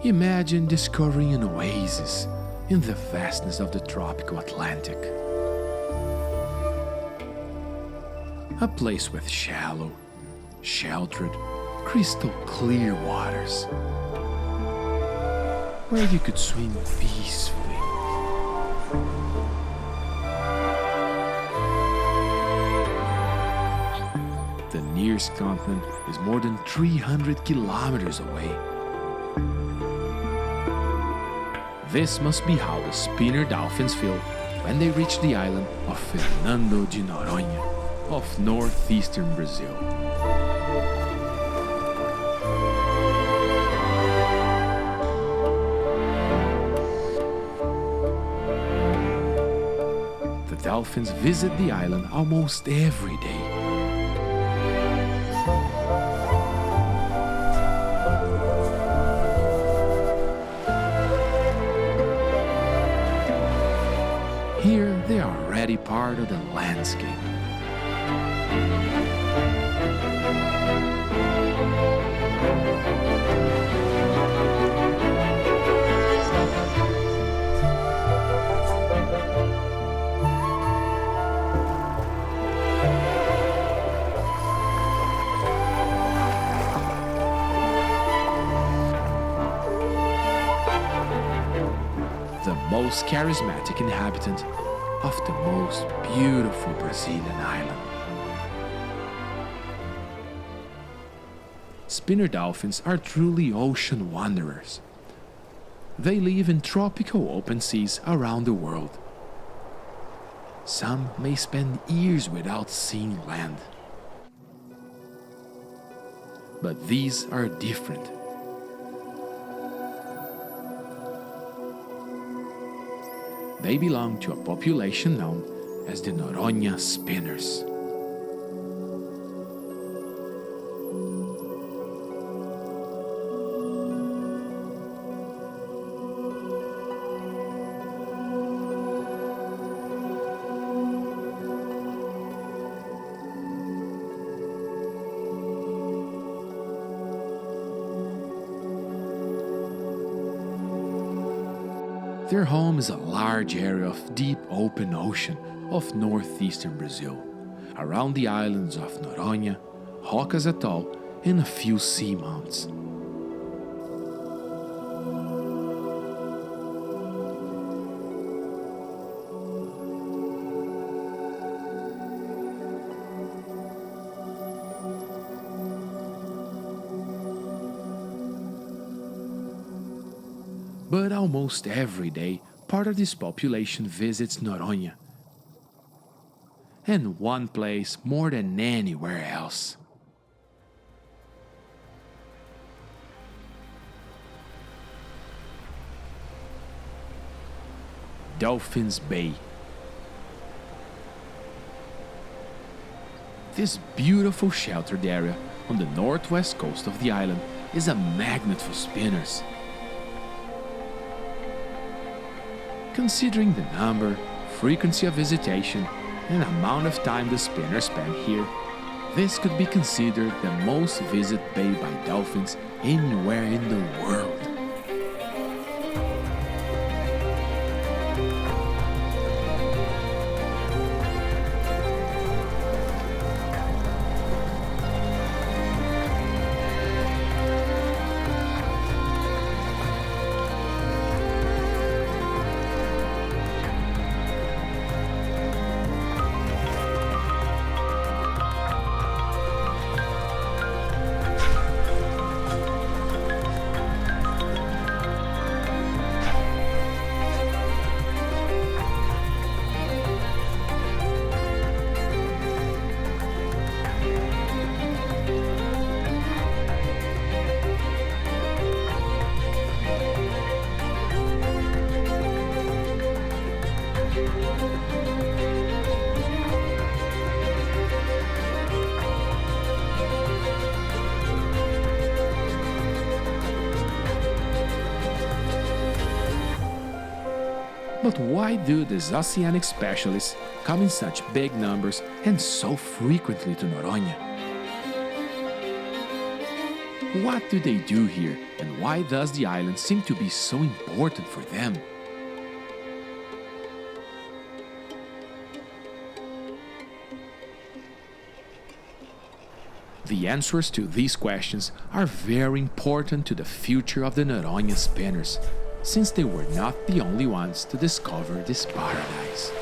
Imagine discovering an oasis in the vastness of the tropical Atlantic. A place with shallow, sheltered, crystal clear waters, where you could swim peacefully. The nearest continent is more than 300 kilometers away. This must be how the spinner dolphins feel when they reach the island of Fernando de Noronha of northeastern Brazil. The dolphins visit the island almost every day. Here they are already part of the landscape. The most charismatic inhabitant of the most beautiful Brazilian island. Spinner dolphins are truly ocean wanderers. They live in tropical open seas around the world. Some may spend years without seeing land. But these are different. They belong to a population known as the Noronha spinners. Their home is a large area of deep open ocean of northeastern Brazil, around the islands of Noronha, Rocas Atoll, and a few seamounts. But almost every day, part of this population visits Noronha, and one place more than anywhere else. Dolphins Bay. This beautiful sheltered area on the northwest coast of the island is a magnet for spinners. Considering the number, frequency of visitation, and amount of time the spinners spend here, this could be considered the most visited bay by dolphins anywhere in the world. But why do these oceanic specialists come in such big numbers and so frequently to Noronha? What do they do here, and why does the island seem to be so important for them? The answers to these questions are very important to the future of the Noronha spinners, since they were not the only ones to discover this paradise.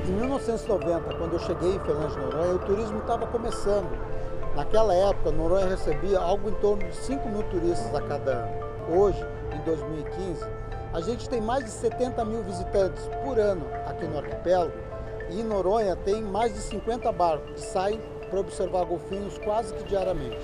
Em 1990, quando eu cheguei em Fernando de Noronha, o turismo estava começando. Naquela época, Noronha recebia algo em torno de 5 mil turistas a cada ano. Hoje, em 2015, a gente tem mais de 70 mil visitantes por ano aqui no arquipélago e em Noronha tem mais de 50 barcos que saem para observar golfinhos quase que diariamente.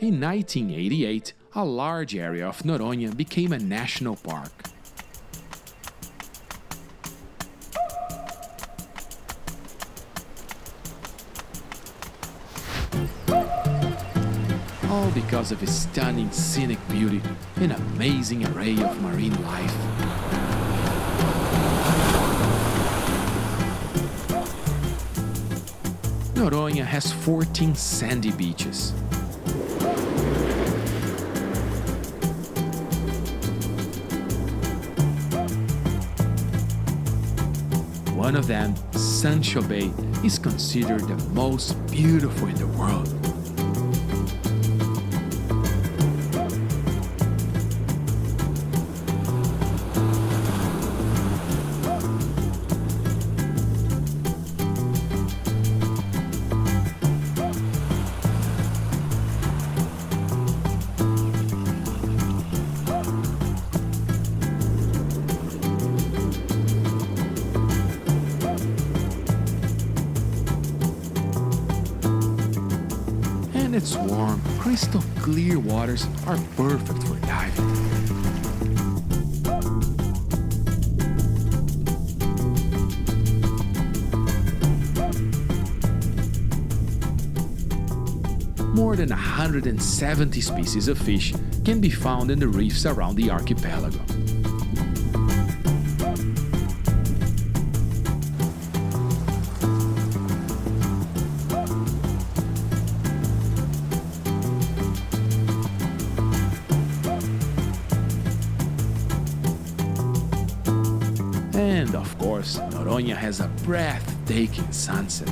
In 1988, a large area of Noronha became a national park. All because of its stunning scenic beauty and amazing array of marine life. Noronha has 14 sandy beaches. One of them, Sancho Bay, is considered the most beautiful in the world. And its warm, crystal clear waters are perfect for diving. More than 170 species of fish can be found in the reefs around the archipelago. And of course, Noronha has a breathtaking sunset.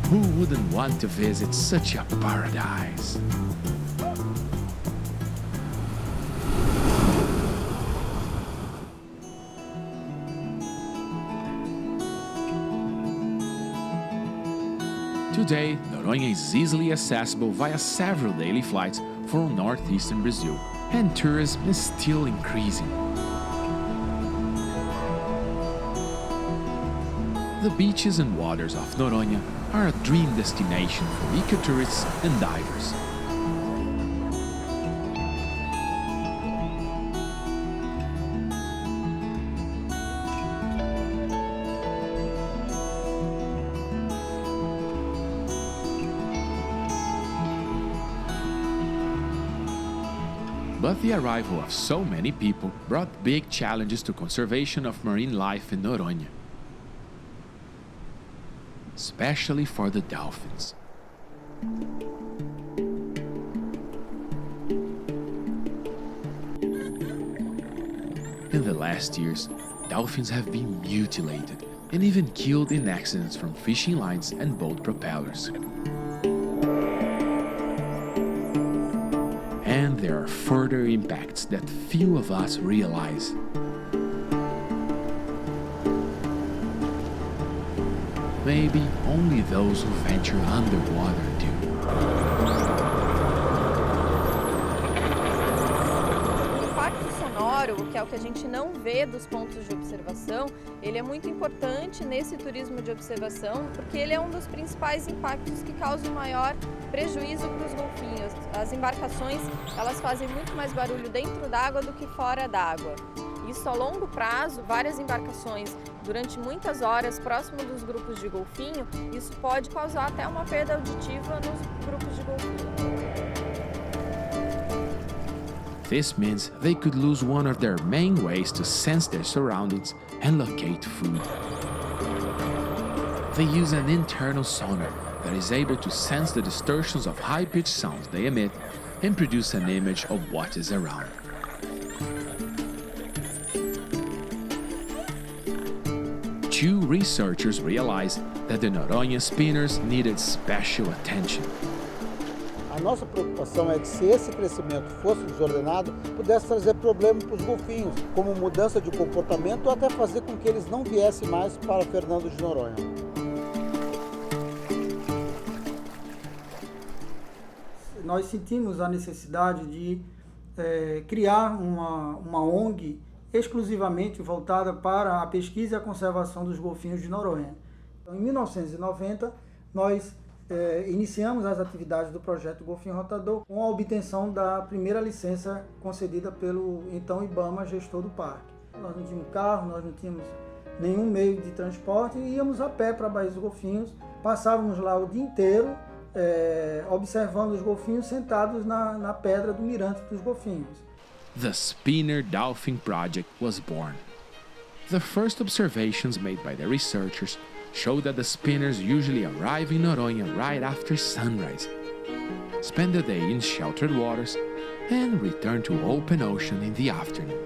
Who wouldn't want to visit such a paradise? Today, Noronha is easily accessible via several daily flights from northeastern Brazil, and tourism is still increasing. The beaches and waters of Noronha are a dream destination for ecotourists and divers. But the arrival of so many people brought big challenges to conservation of marine life in Noronha, especially for the dolphins. In the last years, dolphins have been mutilated and even killed in accidents from fishing lines and boat propellers. And there are further impacts that few of us realize. Maybe only those who venture underwater do. O impacto sonoro sonoro, que é o que a gente não vê dos pontos de observação, ele é muito importante nesse turismo de observação, porque ele é um dos principais impactos que causa o maior prejuízo para os golfinhos. As embarcações, elas fazem muito mais barulho dentro d'água do que fora d'água. Isso a longo prazo, várias embarcações durante muitas horas próximo dos grupos de golfinho, isso pode causar até uma perda auditiva nos grupos de golfinho. This means they could lose one of their main ways to sense their surroundings and locate food. They use an internal sonar that is able to sense the distortions of high-pitched sounds they emit and produce an image of what is around. Two researchers realized that the Noronha spinners needed special attention. A nossa preocupação é que se esse crescimento fosse desordenado, pudesse trazer problema para os golfinhos, como mudança de comportamento ou até fazer com que eles não viessem mais para Fernando de Noronha. Nós sentimos a necessidade de criar uma ONG exclusivamente voltada para a pesquisa e a conservação dos golfinhos de Noronha. Então, em 1990, nós iniciamos as atividades do projeto Golfinho Rotador com a obtenção da primeira licença concedida pelo então IBAMA, gestor do parque. Nós não tínhamos carro, nós não tínhamos nenhum meio de transporte e íamos a pé para a Baía dos Golfinhos. Passávamos lá o dia inteiro observando os golfinhos sentados na pedra do mirante dos golfinhos. The Spinner Dolphin Project was born. The first observations made by the researchers show that the spinners usually arrive in Noronha right after sunrise, spend the day in sheltered waters, and return to open ocean in the afternoon.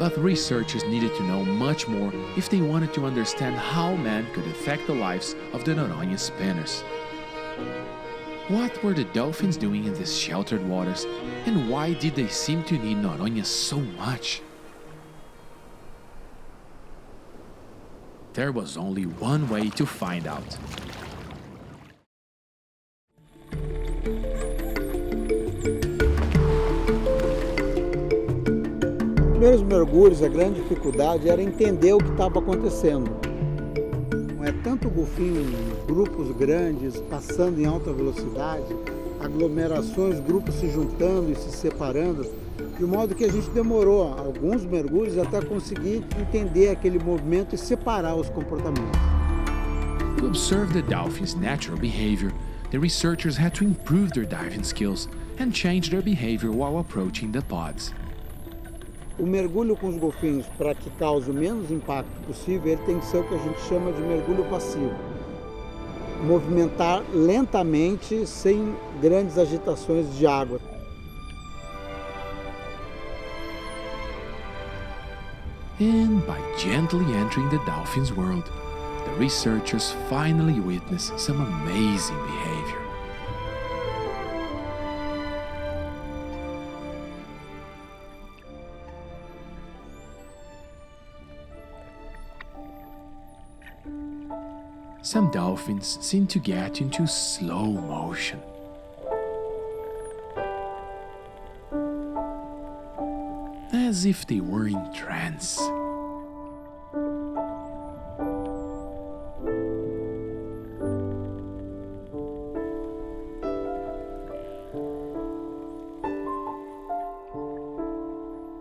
But researchers needed to know much more if they wanted to understand how man could affect the lives of the Noronha spinners. What were the dolphins doing in these sheltered waters, and why did they seem to need Noronha so much? There was only one way to find out. Nos primeiros mergulhos, a grande dificuldade era entender o que estava acontecendo. Não é tanto golfinho em grupos grandes, passando em alta velocidade, aglomerações, grupos se juntando e se separando, de modo que a gente demorou alguns mergulhos até conseguir entender aquele movimento e separar os comportamentos. To observe the dolphins' natural behavior, the researchers had to improve their diving skills and change their behavior while approaching the pods. O mergulho com os golfinhos, para que cause o menos impacto possível, ele tem que ser o que a gente chama de mergulho passivo. Movimentar lentamente, sem grandes agitações de água. And by gently entering the dolphins' world, the researchers finally witnessed some amazing behavior. Some dolphins seem to get into slow motion. As if they were in trance.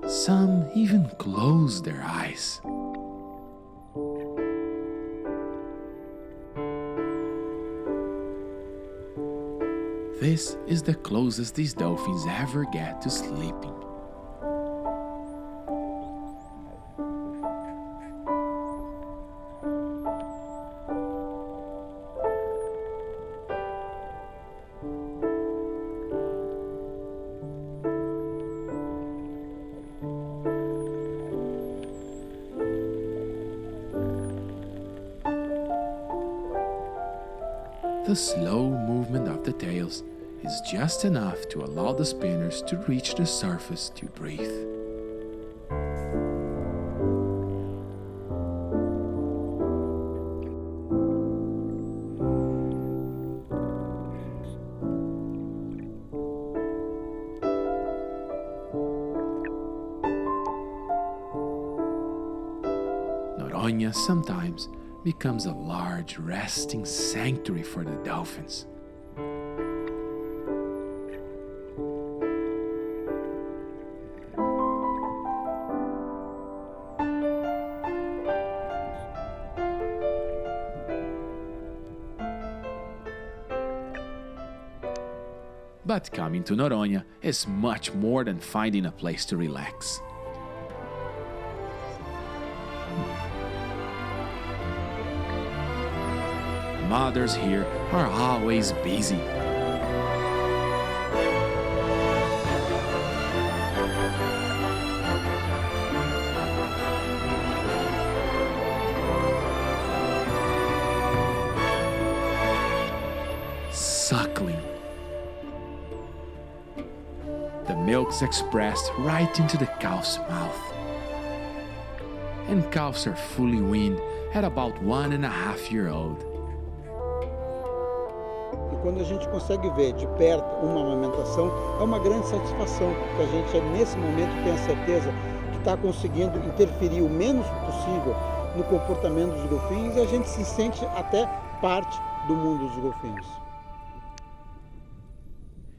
Some even close their eyes. This is the closest these dolphins ever get to sleeping. The slow movement of the tails is just enough to allow the spinners to reach the surface to breathe. Noronha sometimes becomes a large resting sanctuary for the dolphins. But coming to Noronha is much more than finding a place to relax. Mothers here are always busy. Suckling. The milk's expressed right into the calf's mouth. And calves are fully weaned at about 1.5-year-old. E quando a gente consegue ver de perto uma amamentação, é uma grande satisfação, porque a gente nesse momento tem a certeza que está conseguindo interferir o menos possível no comportamento dos golfinhos e a gente se sente até parte do mundo dos golfinhos.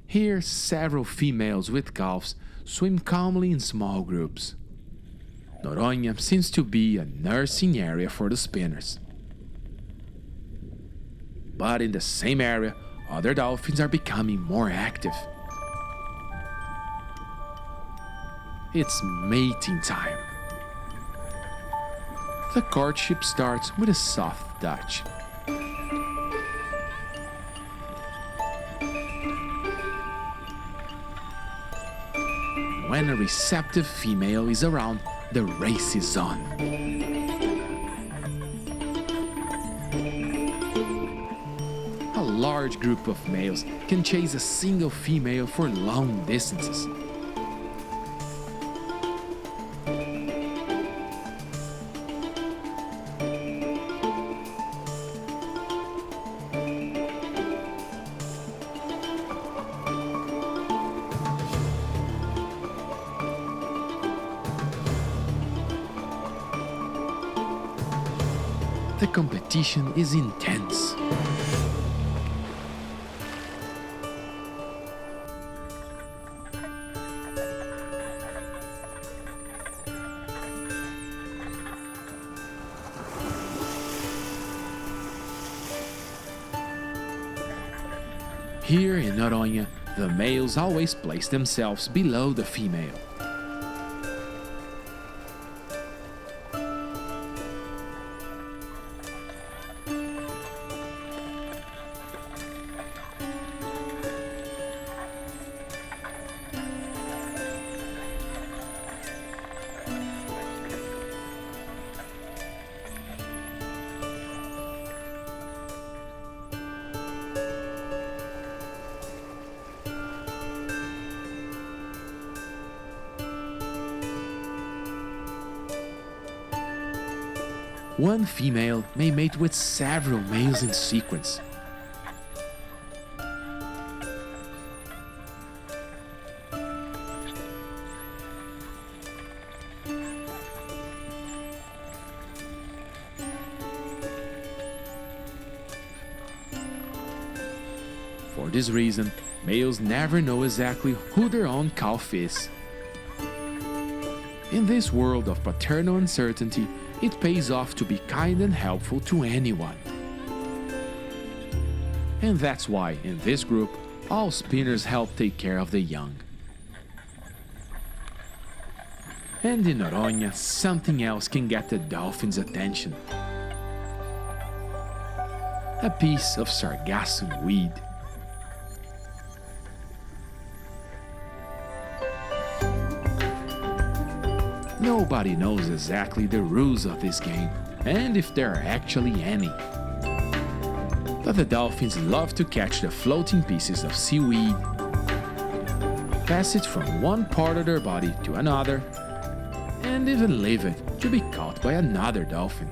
Here, several females with calves swim calmly in small groups. Noronha seems to be a nursing area for the spinners. But in the same area, other dolphins are becoming more active. It's mating time. The courtship starts with a soft touch. When a receptive female is around, the race is on. A large group of males can chase a single female for long distances. The competition is intense. Here in Noronha, the males always place themselves below the female. One female may mate with several males in sequence. For this reason, males never know exactly who their own calf is. In this world of paternal uncertainty, it pays off to be kind and helpful to anyone. And that's why, in this group, all spinners help take care of the young. And in Noronha, something else can get the dolphin's attention. A piece of sargassum weed. Nobody knows exactly the rules of this game, and if there are actually any. But the dolphins love to catch the floating pieces of seaweed, pass it from one part of their body to another, and even leave it to be caught by another dolphin.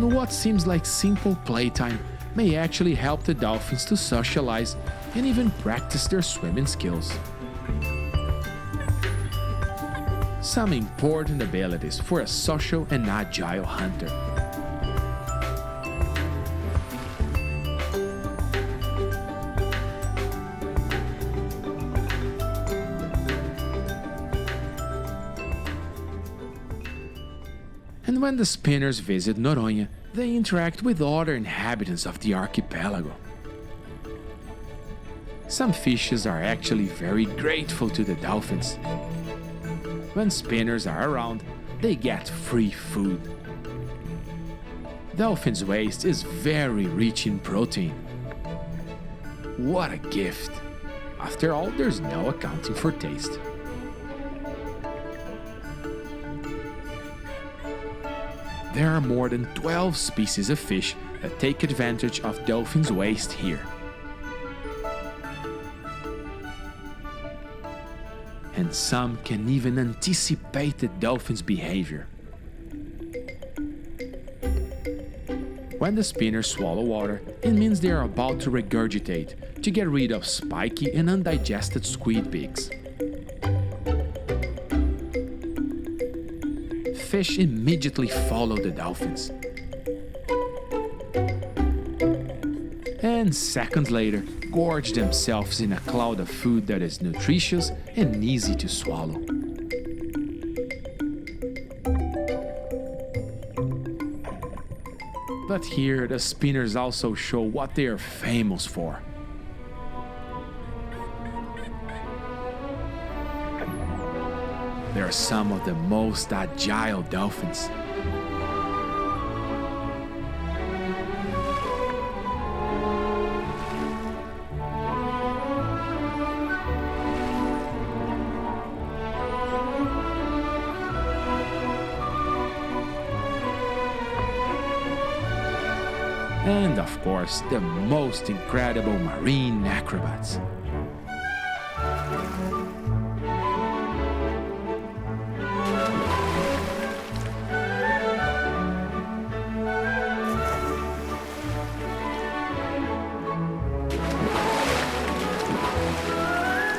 and what seems like simple playtime may actually help the dolphins to socialize and even practice their swimming skills. Some important abilities for a social and agile hunter. And when the spinners visit Noronha, they interact with other inhabitants of the archipelago. Some fishes are actually very grateful to the dolphins. When spinners are around, they get free food. Dolphins' waste is very rich in protein. What a gift! After all, there's no accounting for taste. There are more than 12 species of fish that take advantage of dolphins' waste here. And some can even anticipate the dolphin's behavior. When the spinners swallow water, it means they are about to regurgitate to get rid of spiky and undigested squid beaks. Fish immediately follow the dolphins. And seconds later, gorge themselves in a cloud of food that is nutritious and easy to swallow. But here, the spinners also show what they are famous for. They are some of the most agile dolphins. And of course, the most incredible marine acrobats.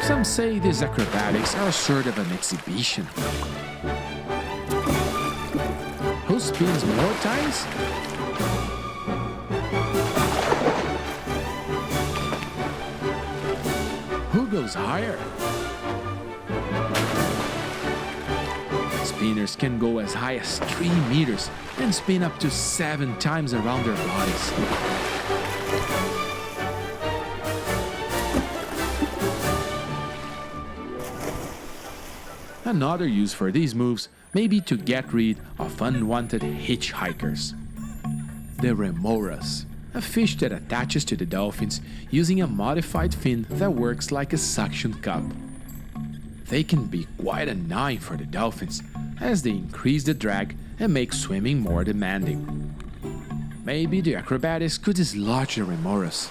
Some say these acrobatics are sort of an exhibition. Who spins more times? Who goes higher? Spinners can go as high as 3 meters and spin up to 7 times around their bodies. Another use for these moves may be to get rid of unwanted hitchhikers. The remoras, a fish that attaches to the dolphins using a modified fin that works like a suction cup. They can be quite annoying for the dolphins as they increase the drag and make swimming more demanding. Maybe the acrobatics could dislodge the remoras,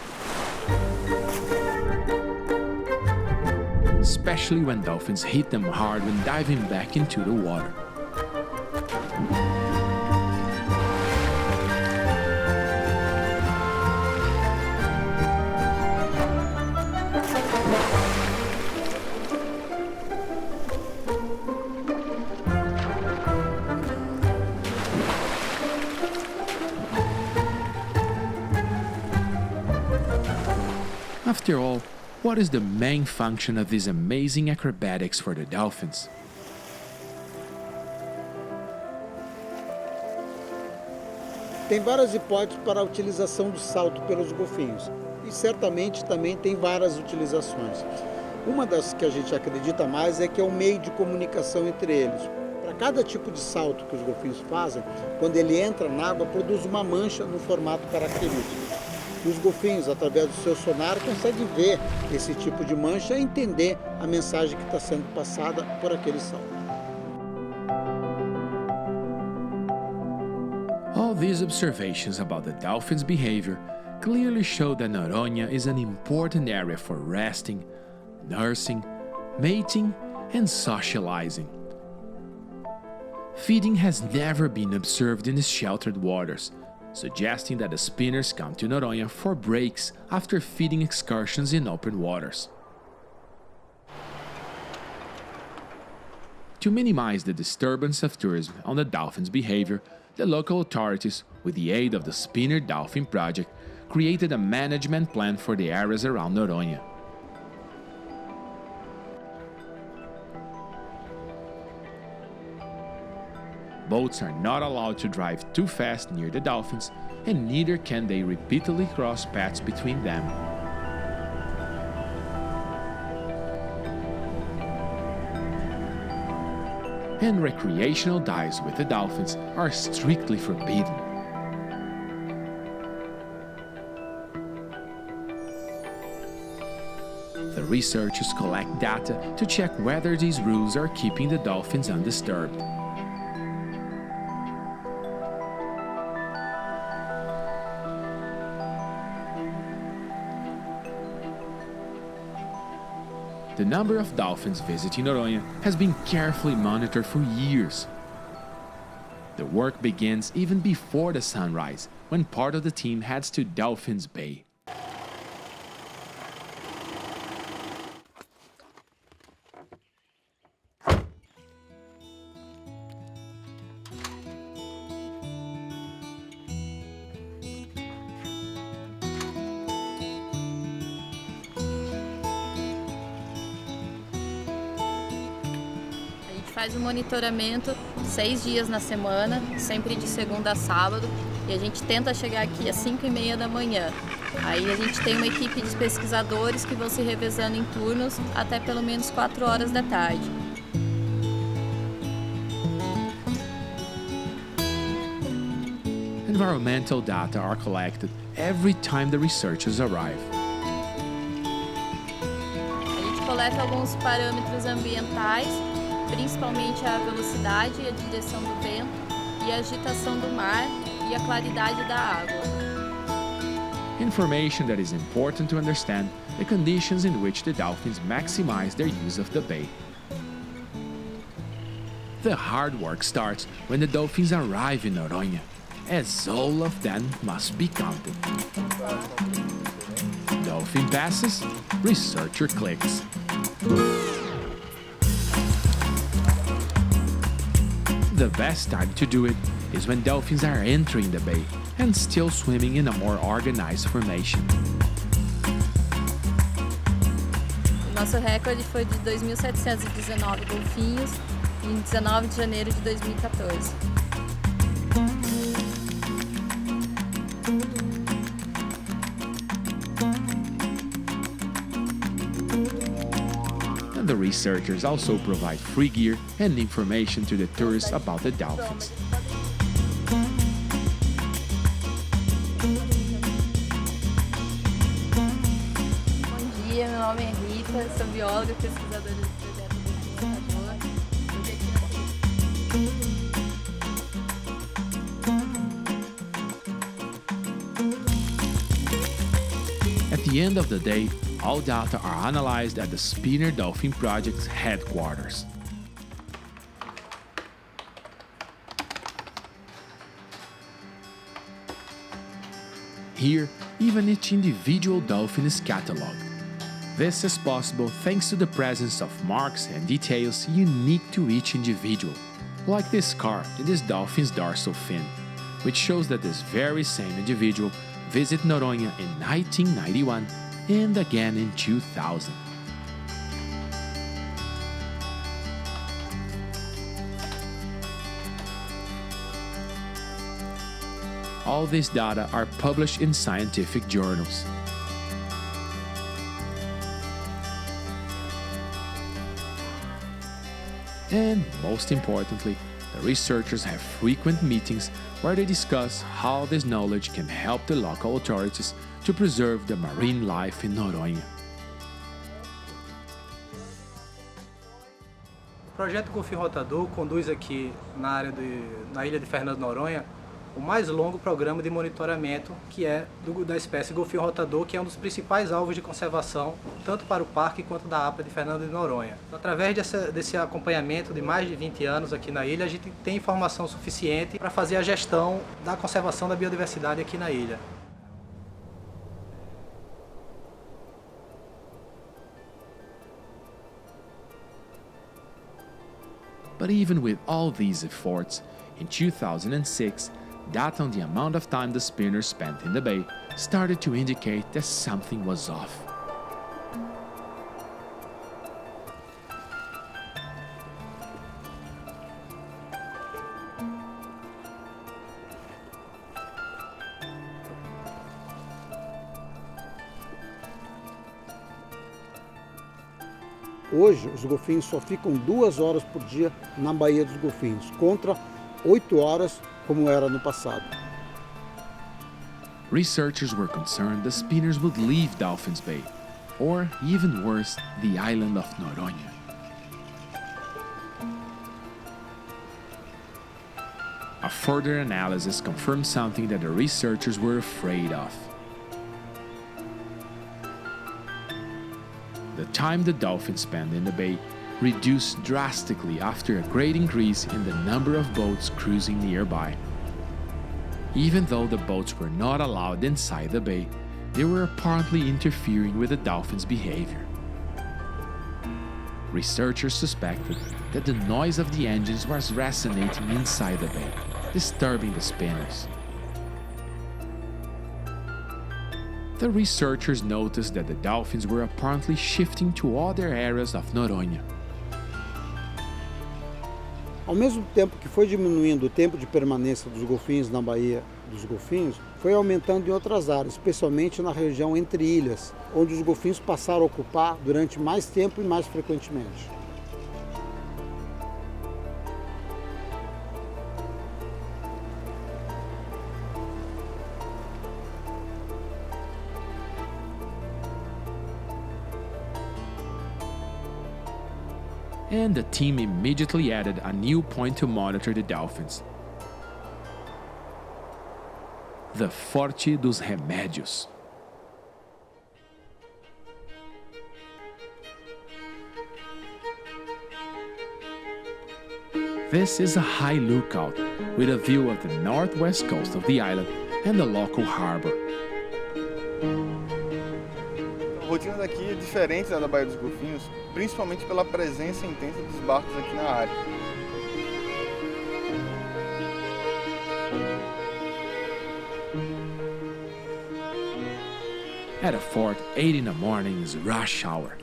especially when dolphins hit them hard when diving back into the water. After all, what is the main function of these amazing acrobatics for the dolphins? Tem várias hipóteses para a utilização do salto pelos golfinhos e certamente também tem várias utilizações. Uma das que a gente acredita mais é que é um meio de comunicação entre eles. Para cada tipo de salto que os golfinhos fazem, quando ele entra na água, produz uma mancha no formato característico. E os golfinhos, através do seu sonar, conseguem ver esse tipo de mancha e entender a mensagem que está sendo passada por aquele salto. All these observations about the dolphin's behavior clearly show that Noronha is an important area for resting, nursing, mating, and socializing. Feeding has never been observed in the sheltered waters, suggesting that the spinners come to Noronha for breaks after feeding excursions in open waters. To minimize the disturbance of tourism on the dolphins' behavior, the local authorities, with the aid of the Spinner Dolphin Project, created a management plan for the areas around Noronha. Boats are not allowed to drive too fast near the dolphins, and neither can they repeatedly cross paths between them. And recreational dives with the dolphins are strictly forbidden. The researchers collect data to check whether these rules are keeping the dolphins undisturbed. The number of dolphins visiting Noronha has been carefully monitored for years. The work begins even before the sunrise, when part of the team heads to Dolphins Bay. Faz o monitoramento 6 dias na semana, sempre de segunda a sábado, e a gente tenta chegar aqui às 5h30 da manhã. Aí a gente tem uma equipe de pesquisadores que vão se revezando em turnos até pelo menos 4 horas da tarde. Environmental data are collected every time the researchers arrive. A gente coleta alguns parâmetros ambientais, principalmente a velocidade e a direção do vento, e a agitação do mar e a claridade da água. Information that is important to understand the conditions in which the dolphins maximize their use of the bay. The hard work starts when the dolphins arrive in Noronha, as all of them must be counted. Dolphin passes, researcher clicks. The best time to do it is when dolphins are entering the bay and still swimming in a more organized formation. O nosso recorde foi de 2.719 golfinhos em 19 de janeiro de 2014. And the researchers also provide free gear and information to the tourists about the dolphins. Bom dia, meu nome é Rita, sou bióloga e pesquisadora do projeto At the end of the day, all data are analyzed at the Spinner Dolphin Project's headquarters. Here, even each individual dolphin is catalogued. This is possible thanks to the presence of marks and details unique to each individual, like this scar in this dolphin's dorsal fin, which shows that this very same individual visited Noronha in 1991 and again in 2000. All these data are published in scientific journals. And most importantly, the researchers have frequent meetings where they discuss how this knowledge can help the local authorities to preserve the marine life in Noronha. O projeto Golfinho Rotador conduz aqui na ilha de Fernando de Noronha o mais longo programa de monitoramento que é da espécie golfinho rotador, que é um dos principais alvos de conservação, tanto para o parque quanto da APA de Fernando de Noronha. Através desse acompanhamento de mais de 20 anos aqui na ilha, a gente tem informação suficiente para fazer a gestão da conservação da biodiversidade aqui na ilha. But even with all these efforts, in 2006, data on the amount of time the spinners spent in the bay started to indicate that something was off. Hoje, os golfinhos só ficam 2 horas por dia na Baía dos Golfinhos, contra 8 horas como era no passado. Researchers were concerned the spinners would leave Dolphins Bay, or even worse, the island of Noronha. A further analysis confirmed something that the researchers were afraid of. The time the dolphins spend in the bay reduced drastically after a great increase in the number of boats cruising nearby. Even though the boats were not allowed inside the bay, they were apparently interfering with the dolphins' behavior. Researchers suspected that the noise of the engines was resonating inside the bay, disturbing the spinners. The researchers noticed that the dolphins were apparently shifting to other areas of Noronha. Ao mesmo tempo que foi diminuindo o tempo de permanência dos golfinhos na Baía dos Golfinhos, foi aumentando em outras áreas, especialmente na região entre ilhas, onde os golfinhos passaram a ocupar durante mais tempo e mais frequentemente. And the team immediately added a new point to monitor the dolphins. The Forte dos Remédios. This is a high lookout with a view of the northwest coast of the island and the local harbor. A rotina daqui é diferente da Baía dos Golfinhos, principalmente pela presença intensa dos barcos aqui na área. At a fort, 8 in the morning is rush hour.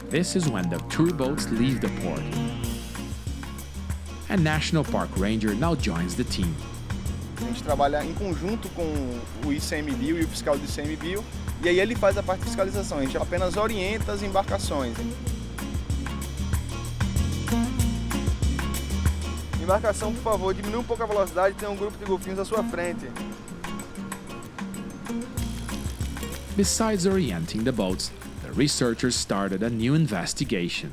This is when the tour boats leave the port. A National Park Ranger now joins the team. A gente trabalha em conjunto com o ICMBio e o fiscal do ICMBio, e aí ele faz a parte de fiscalização, a gente apenas orienta as embarcações. Embarcação, por favor, diminua um pouco a velocidade, tem um grupo de golfinhos à sua frente. Besides orienting the boats, the researchers started a new investigation.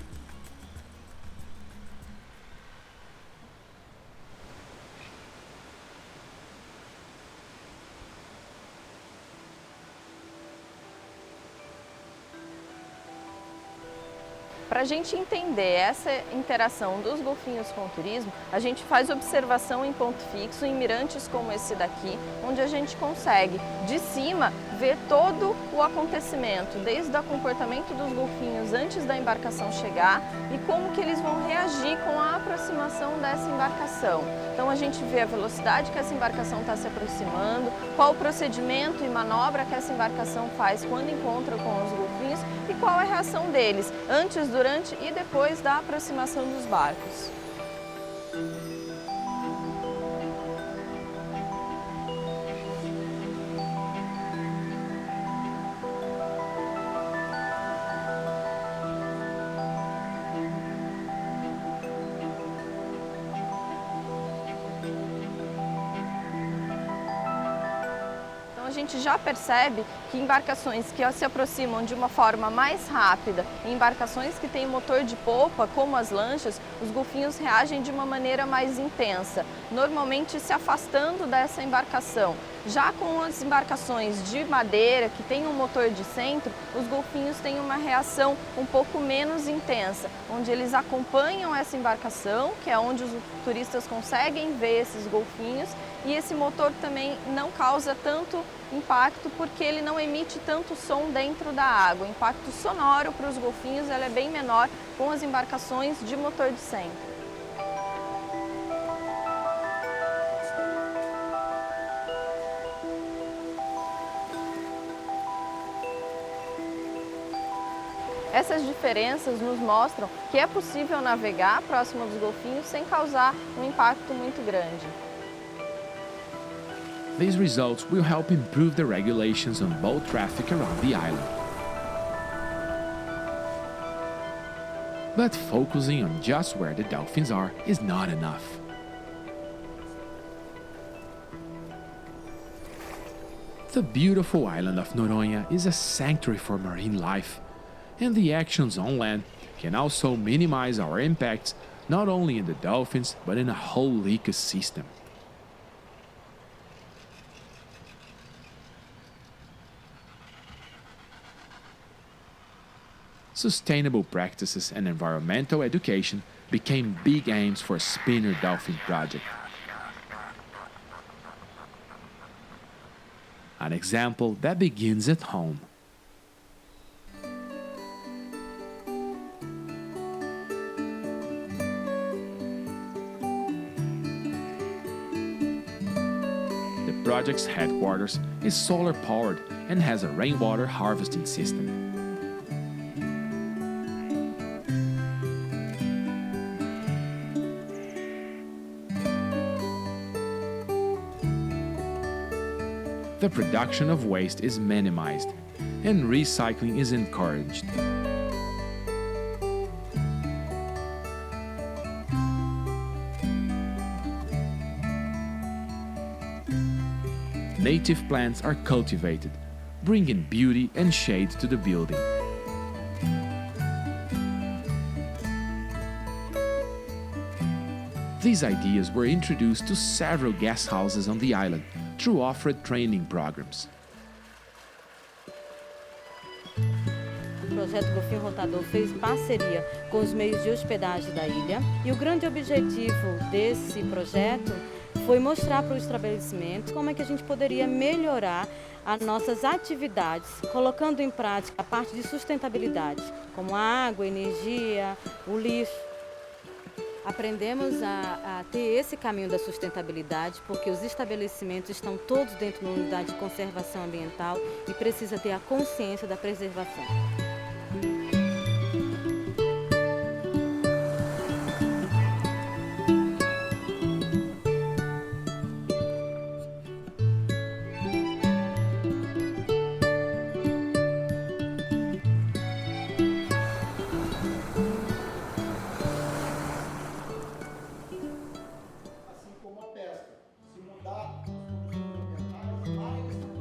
Para a gente entender essa interação dos golfinhos com o turismo, a gente faz observação em ponto fixo em mirantes como esse daqui, onde a gente consegue, de cima, ver todo o acontecimento, desde o comportamento dos golfinhos antes da embarcação chegar e como que eles vão reagir com a aproximação dessa embarcação. Então a gente vê a velocidade que essa embarcação está se aproximando, qual o procedimento e manobra que essa embarcação faz quando encontra com os golfinhos e qual a reação deles antes, durante e depois da aproximação dos barcos. A gente já percebe que embarcações que se aproximam de uma forma mais rápida, embarcações que têm motor de polpa, como as lanchas, os golfinhos reagem de uma maneira mais intensa, normalmente se afastando dessa embarcação. Já com as embarcações de madeira, que têm um motor de centro, os golfinhos têm uma reação um pouco menos intensa, onde eles acompanham essa embarcação, que é onde os turistas conseguem ver esses golfinhos, e esse motor também não causa tanto impacto porque ele não emite tanto som dentro da água. O impacto sonoro para os golfinhos é bem menor com as embarcações de motor de centro. Essas diferenças nos mostram que é possível navegar próximo dos golfinhos sem causar um impacto muito grande. These results will help improve the regulations on boat traffic around the island. But focusing on just where the dolphins are is not enough. The beautiful island of Noronha is a sanctuary for marine life, and the actions on land can also minimize our impacts not only in the dolphins but in a whole ecosystem. Sustainable practices and environmental education became big aims for Spinner Dolphin Project. An example that begins at home. The project's headquarters is solar-powered and has a rainwater harvesting system. The production of waste is minimized, and recycling is encouraged. Native plants are cultivated, bringing beauty and shade to the building. These ideas were introduced to several guest houses on the island through offered training programs. O projeto Golfinho Rotador fez parceria com os meios de hospedagem da ilha e o grande objetivo desse projeto foi mostrar para os estabelecimentos como é que a gente poderia melhorar as nossas atividades, colocando em prática a parte de sustentabilidade, como a água, a energia, o lixo. Aprendemos a ter esse caminho da sustentabilidade porque os estabelecimentos estão todos dentro de uma unidade de conservação ambiental e precisa ter a consciência da preservação.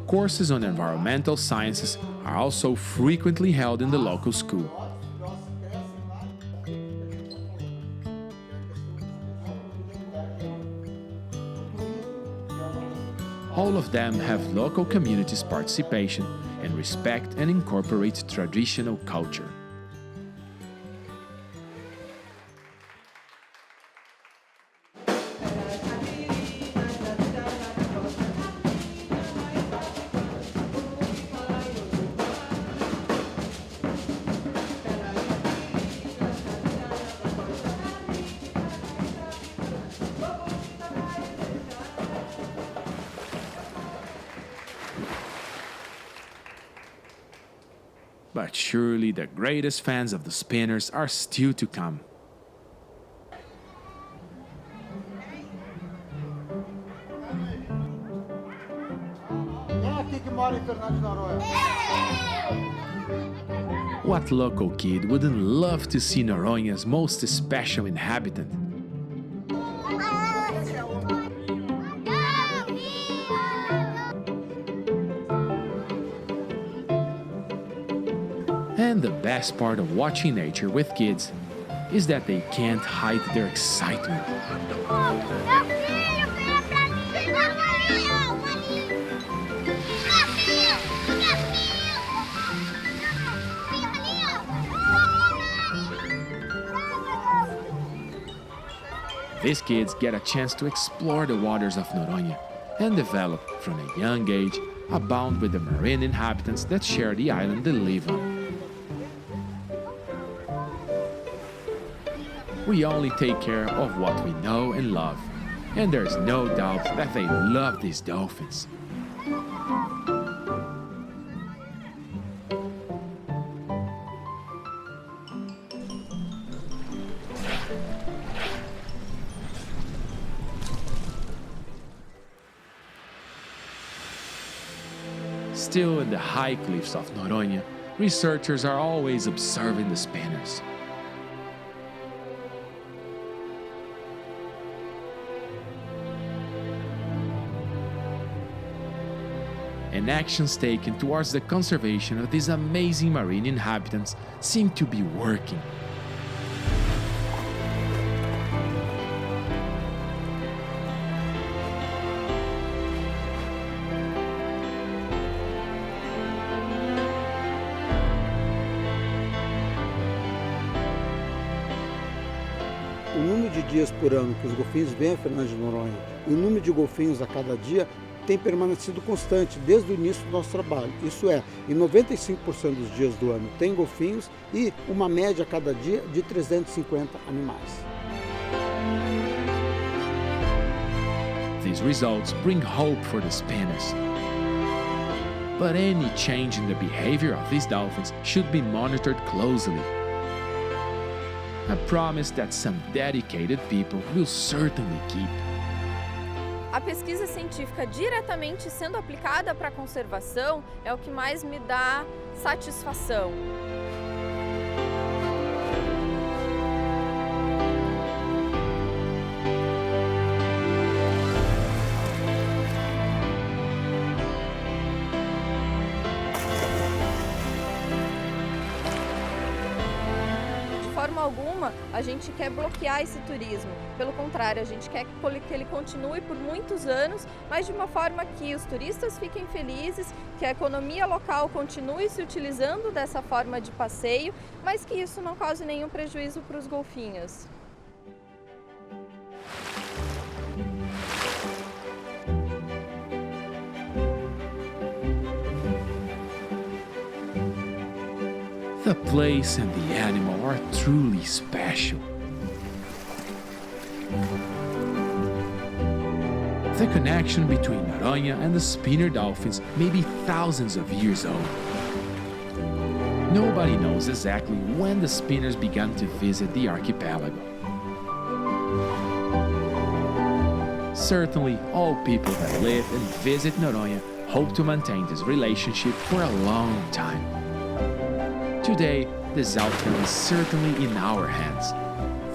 Courses on environmental sciences are also frequently held in the local school. All of them have local communities' participation and respect and incorporate traditional culture. But surely the greatest fans of the Spinners are still to come. Quem é aqui que mora em Fernando de Noronha? What local kid wouldn't love to see Noronha's most special inhabitant? And the best part of watching nature with kids is that they can't hide their excitement. These kids get a chance to explore the waters of Noronha and develop, from a young age, a bond with the marine inhabitants that share the island they live on. We only take care of what we know and love, and there's no doubt that they love these dolphins. Still in the high cliffs of Noronha, researchers are always observing the spinners. And actions taken towards the conservation of these amazing marine inhabitants seem to be working. O número de dias por ano que os golfinhos vêm a Fernando de Noronha e o número de golfinhos a cada dia tem permanecido constante desde o início do nosso trabalho. Isso é, em 95% dos dias do ano tem golfinhos e uma média a cada dia de 350 animais. These results bring hope for the spinners. But any change in the behavior of these dolphins should be monitored closely. A promise that some dedicated people will certainly keep. A pesquisa científica diretamente sendo aplicada para a conservação é o que mais me dá satisfação. De forma alguma, a gente quer bloquear esse turismo. Pelo contrário, a gente quer que ele continue por muitos anos, mas de uma forma que os turistas fiquem felizes, que a economia local continue se utilizando dessa forma de passeio, mas que isso não cause nenhum prejuízo para os golfinhos. The place and the animal are truly special. The connection between Noronha and the spinner dolphins may be thousands of years old. Nobody knows exactly when the spinners began to visit the archipelago. Certainly, all people that live and visit Noronha hope to maintain this relationship for a long time. Today, this outcome is certainly in our hands.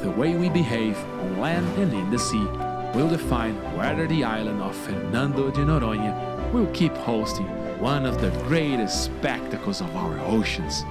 The way we behave on land and in the sea will define whether the island of Fernando de Noronha will keep hosting one of the greatest spectacles of our oceans.